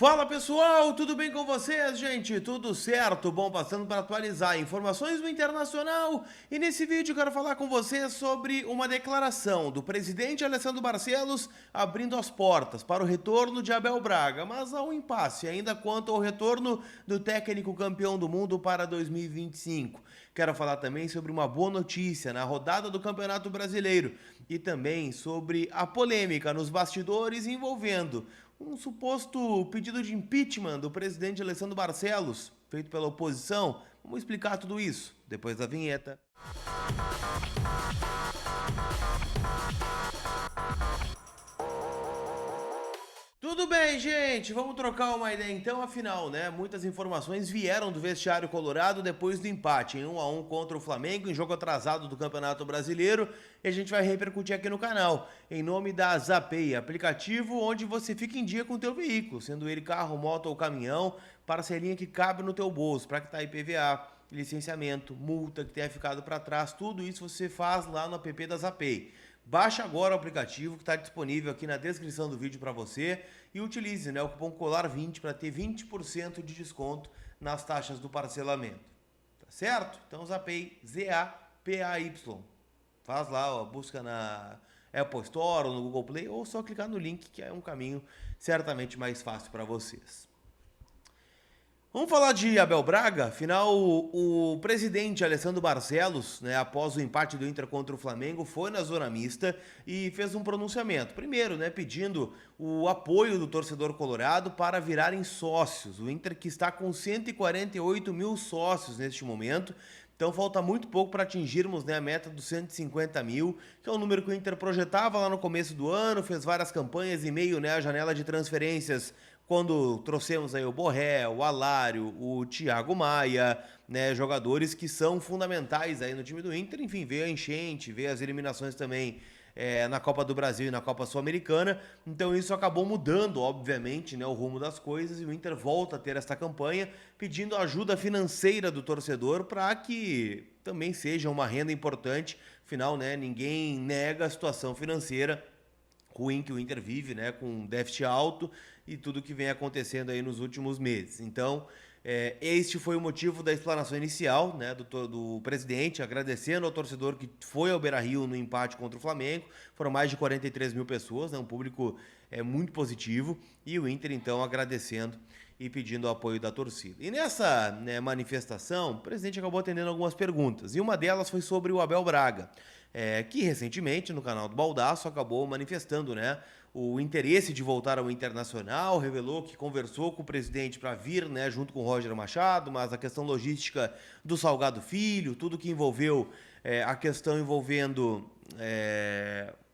Fala pessoal, tudo bem com vocês, gente? Tudo certo? Bom, passando para atualizar informações do Internacional e nesse vídeo quero falar com vocês sobre uma declaração do presidente Alessandro Barcelos abrindo as portas para o retorno de Abel Braga, mas há um impasse ainda quanto ao retorno do técnico campeão do mundo para 2025. Quero falar também sobre uma boa notícia na rodada do Campeonato Brasileiro e também sobre a polêmica nos bastidores envolvendo um suposto pedido de impeachment do presidente Alessandro Barcelos, feito pela oposição. Vamos explicar tudo isso depois da vinheta. Tudo bem, gente, vamos trocar uma ideia então, afinal, né, muitas informações vieram do vestiário colorado depois do empate em 1-1 contra o Flamengo, em jogo atrasado do Campeonato Brasileiro, e a gente vai repercutir aqui no canal, em nome da Zapay, aplicativo onde você fica em dia com o teu veículo, sendo ele carro, moto ou caminhão, parcelinha que cabe no teu bolso, para quitar IPVA, licenciamento, multa que tenha ficado para trás, tudo isso você faz lá no app da Zapay. Baixe agora o aplicativo que está disponível aqui na descrição do vídeo para você e utilize, né, o cupom COLAR20 para ter 20% de desconto nas taxas do parcelamento. Tá certo? Então Zapay, Z-A-P-A-Y. Faz lá, ó, busca na Apple Store ou no Google Play ou só clicar no link que é um caminho certamente mais fácil para vocês. Vamos falar de Abel Braga, afinal o presidente Alessandro Barcelos, né, após o empate do Inter contra o Flamengo, foi na zona mista e fez um pronunciamento. Primeiro, né, pedindo o apoio do torcedor colorado para virarem sócios. O Inter que está com 148 mil sócios neste momento, então falta muito pouco para atingirmos, né, a meta dos 150 mil, que é o número que o Inter projetava lá no começo do ano, fez várias campanhas e meio, né, a janela de transferências quando trouxemos aí o Borré, o Alário, o Thiago Maia, né, jogadores que são fundamentais aí no time do Inter. Enfim, veio a enchente, veio as eliminações também na Copa do Brasil e na Copa Sul-Americana. Então isso acabou mudando, obviamente, né, o rumo das coisas e o Inter volta a ter esta campanha pedindo ajuda financeira do torcedor para que também seja uma renda importante. Afinal, né, ninguém nega a situação financeira ruim que o Inter vive, né, com um déficit alto e tudo que vem acontecendo aí nos últimos meses. Então, este foi o motivo da explanação inicial, né, do presidente, agradecendo ao torcedor que foi ao Beira-Rio no empate contra o Flamengo. Foram mais de 43 mil pessoas, né, um público muito positivo, e o Inter, então, agradecendo e pedindo o apoio da torcida. E nessa, né, manifestação, o presidente acabou atendendo algumas perguntas, e uma delas foi sobre o Abel Braga, que recentemente, no canal do Baldaço, acabou manifestando, né, o interesse de voltar ao Internacional, revelou que conversou com o presidente para vir, né, junto com o Roger Machado, mas a questão logística do Salgado Filho, tudo que envolveu a questão envolvendo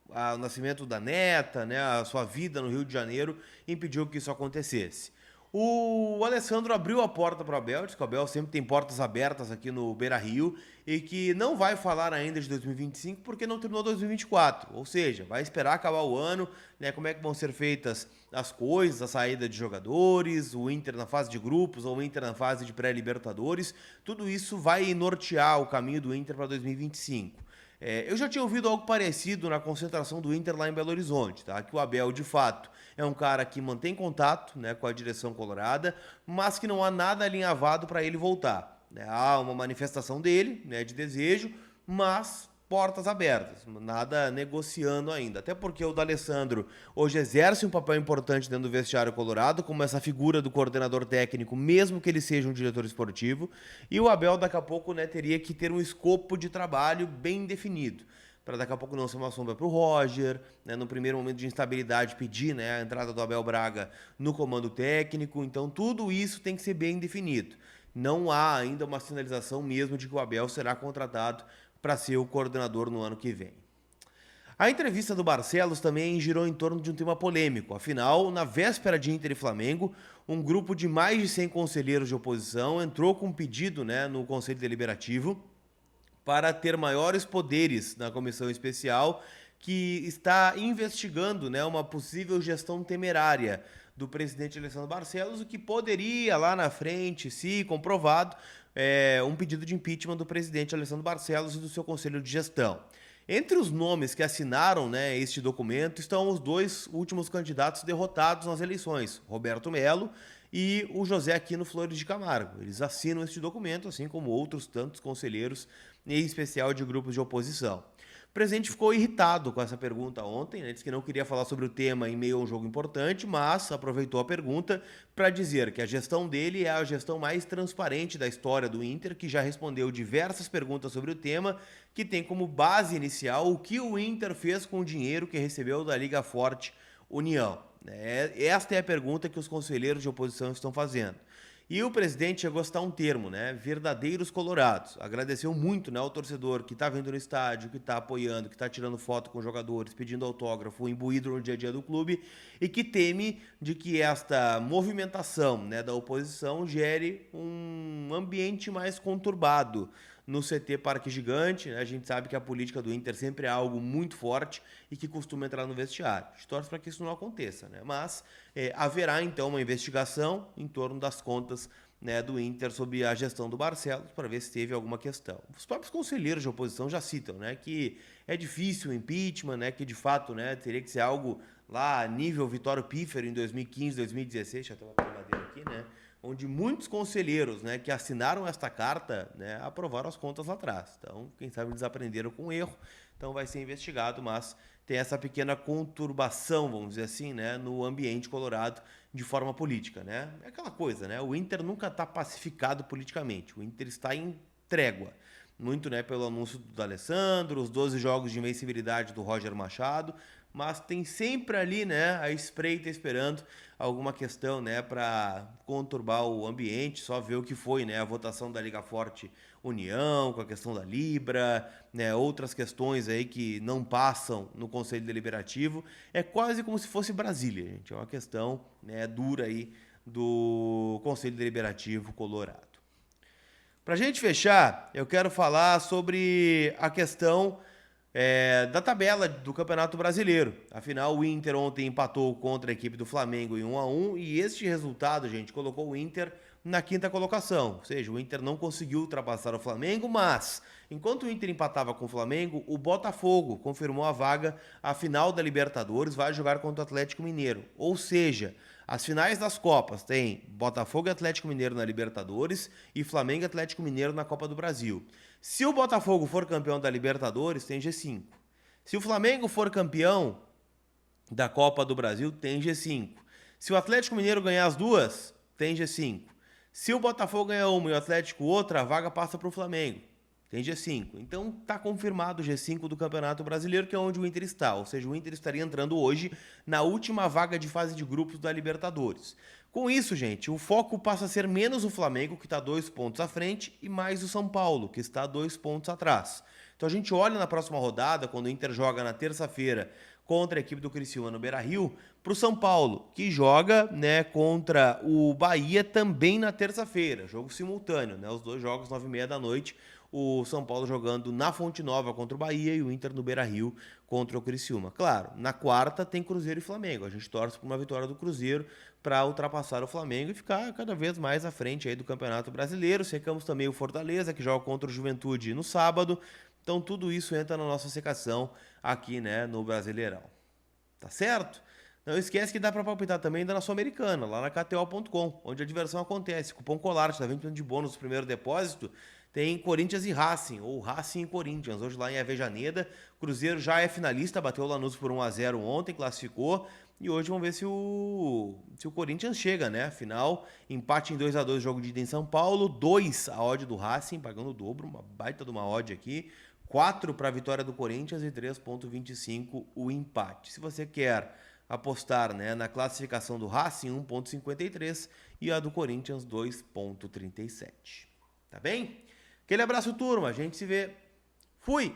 o nascimento da neta, né, a sua vida no Rio de Janeiro, impediu que isso acontecesse. O Alessandro abriu a porta para o Abel, disse que o Abel sempre tem portas abertas aqui no Beira-Rio e que não vai falar ainda de 2025 porque não terminou 2024, ou seja, vai esperar acabar o ano, né, como é que vão ser feitas as coisas, a saída de jogadores, o Inter na fase de grupos ou o Inter na fase de pré-libertadores, tudo isso vai nortear o caminho do Inter para 2025. Eu já tinha ouvido algo parecido na concentração do Inter lá em Belo Horizonte, tá? Que o Abel, de fato, é um cara que mantém contato, né, com a direção colorada, mas que não há nada alinhavado para ele voltar, né? Há uma manifestação dele, né, de desejo, mas portas abertas, nada negociando ainda. Até porque o D'Alessandro hoje exerce um papel importante dentro do vestiário colorado, como essa figura do coordenador técnico, mesmo que ele seja um diretor esportivo. E o Abel, daqui a pouco, né, teria que ter um escopo de trabalho bem definido, para daqui a pouco não ser uma sombra para o Roger, né, no primeiro momento de instabilidade pedir, né, a entrada do Abel Braga no comando técnico. Então tudo isso tem que ser bem definido. Não há ainda uma sinalização mesmo de que o Abel será contratado para ser o coordenador no ano que vem. A entrevista do Barcelos também girou em torno de um tema polêmico. Afinal, na véspera de Inter e Flamengo, um grupo de mais de 100 conselheiros de oposição entrou com um pedido, né, no Conselho Deliberativo para ter maiores poderes na comissão especial que está investigando, né, uma possível gestão temerária do presidente Alessandro Barcelos, o que poderia lá na frente, se comprovado, um pedido de impeachment do presidente Alessandro Barcelos e do seu conselho de gestão. Entre os nomes que assinaram, né, este documento estão os dois últimos candidatos derrotados nas eleições, Roberto Melo e o José Aquino Flores de Camargo. Eles assinam este documento, assim como outros tantos conselheiros, em especial de grupos de oposição. O presidente ficou irritado com essa pergunta ontem, né? Disse que não queria falar sobre o tema em meio a um jogo importante, mas aproveitou a pergunta para dizer que a gestão dele é a gestão mais transparente da história do Inter, que já respondeu diversas perguntas sobre o tema, que tem como base inicial o que o Inter fez com o dinheiro que recebeu da Liga Forte União. Esta é a pergunta que os conselheiros de oposição estão fazendo. E o presidente chegou a citar um termo, né? Verdadeiros colorados. Agradeceu muito, né, ao torcedor que está vindo no estádio, que está apoiando, que está tirando foto com jogadores, pedindo autógrafo, imbuído no dia a dia do clube e que teme de que esta movimentação, né, da oposição gere um ambiente mais conturbado no CT Parque Gigante. Né? A gente sabe que a política do Inter sempre é algo muito forte e que costuma entrar no vestiário. A gente torce para que isso não aconteça, né? Mas haverá então uma investigação em torno das contas, né, do Inter sob a gestão do Barcelos para ver se teve alguma questão. Os próprios conselheiros de oposição já citam, né, que é difícil o impeachment, né, que de fato, né, teria que ser algo lá a nível Vitório Pífero em 2015, 2016, já tem uma madeira aqui, né, onde muitos conselheiros, né, que assinaram esta carta, né, aprovaram as contas lá atrás. Então, quem sabe eles aprenderam com o erro, então vai ser investigado, mas tem essa pequena conturbação, vamos dizer assim, né, no ambiente colorado de forma política, né? É aquela coisa, né? O Inter nunca está pacificado politicamente, o Inter está em trégua. Muito, né, pelo anúncio do D'Alessandro, os 12 jogos de invencibilidade do Roger Machado, mas tem sempre ali, né, a espreita esperando alguma questão, né, para conturbar o ambiente. Só ver o que foi, né, a votação da Liga Forte União, com a questão da Libra, né, outras questões aí que não passam no Conselho Deliberativo. É quase como se fosse Brasília, gente. É uma questão, né, dura aí do Conselho Deliberativo colorado. Para a gente fechar, eu quero falar sobre a questão da tabela do Campeonato Brasileiro. Afinal, o Inter ontem empatou contra a equipe do Flamengo em 1-1 e este resultado, gente, colocou o Inter na quinta colocação. Ou seja, o Inter não conseguiu ultrapassar o Flamengo, mas enquanto o Inter empatava com o Flamengo, o Botafogo confirmou a vaga à final da Libertadores, vai jogar contra o Atlético Mineiro. Ou seja, as finais das Copas tem Botafogo e Atlético Mineiro na Libertadores e Flamengo e Atlético Mineiro na Copa do Brasil. Se o Botafogo for campeão da Libertadores, tem G5. Se o Flamengo for campeão da Copa do Brasil, tem G5. Se o Atlético Mineiro ganhar as duas, tem G5. Se o Botafogo ganhar uma e o Atlético outra, a vaga passa para o Flamengo. Tem G5. Então está confirmado o G5 do Campeonato Brasileiro, que é onde o Inter está. Ou seja, o Inter estaria entrando hoje na última vaga de fase de grupos da Libertadores. Com isso, gente, o foco passa a ser menos o Flamengo, que está 2 pontos à frente, e mais o São Paulo, que está 2 pontos atrás. Então a gente olha na próxima rodada, quando o Inter joga na terça-feira contra a equipe do Criciúma no Beira-Rio, para o São Paulo, que joga, né, contra o Bahia também na terça-feira, jogo simultâneo, né, os dois jogos 9h30 da noite, o São Paulo jogando na Fonte Nova contra o Bahia e o Inter no Beira-Rio contra o Criciúma. Claro, na quarta tem Cruzeiro e Flamengo, a gente torce por uma vitória do Cruzeiro para ultrapassar o Flamengo e ficar cada vez mais à frente aí do Campeonato Brasileiro. Secamos também o Fortaleza, que joga contra o Juventude no sábado. Então tudo isso entra na nossa secação aqui, né, no Brasileirão. Tá certo? Não esquece que dá para palpitar também ainda na Sul-Americana, lá na KTO.com, onde a diversão acontece. Cupom COLAR, dá 20% de bônus no primeiro depósito. Tem Corinthians e Racing, ou Racing e Corinthians, hoje lá em Avejaneda. Cruzeiro já é finalista, bateu o Lanús por 1-0 ontem, classificou. E hoje vamos ver se o Corinthians chega, né? Afinal, empate em 2-2, jogo de ida em São Paulo. 2 a odd do Racing, pagando o dobro, uma baita de uma odd aqui. 4 para a vitória do Corinthians e 3,25 o empate. Se você quer apostar, né, na classificação do Racing, 1,53 e a do Corinthians, 2,37. Tá bem? Aquele abraço, turma. A gente se vê. Fui!